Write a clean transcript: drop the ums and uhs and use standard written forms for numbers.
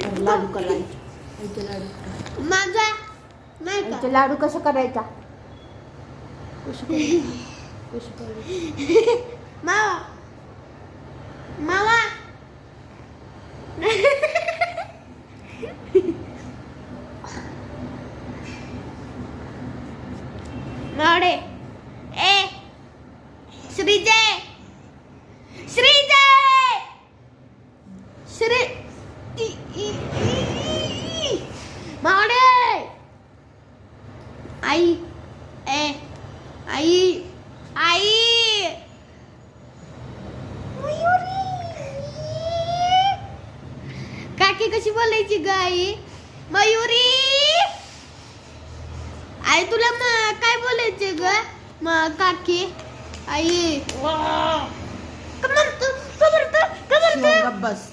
लाडू करायचा इथे लाडू माझा नाही का इथे लाडू कसं करायचा कसं करायचा मावा मावा मावडे ए श्रीजय श्रीजय श्री मावडे आई ए आई आई काकी कशी बोलायची ग आई मयुरी आई तुला काय बोलायचे ग काकी आई कमर तू बस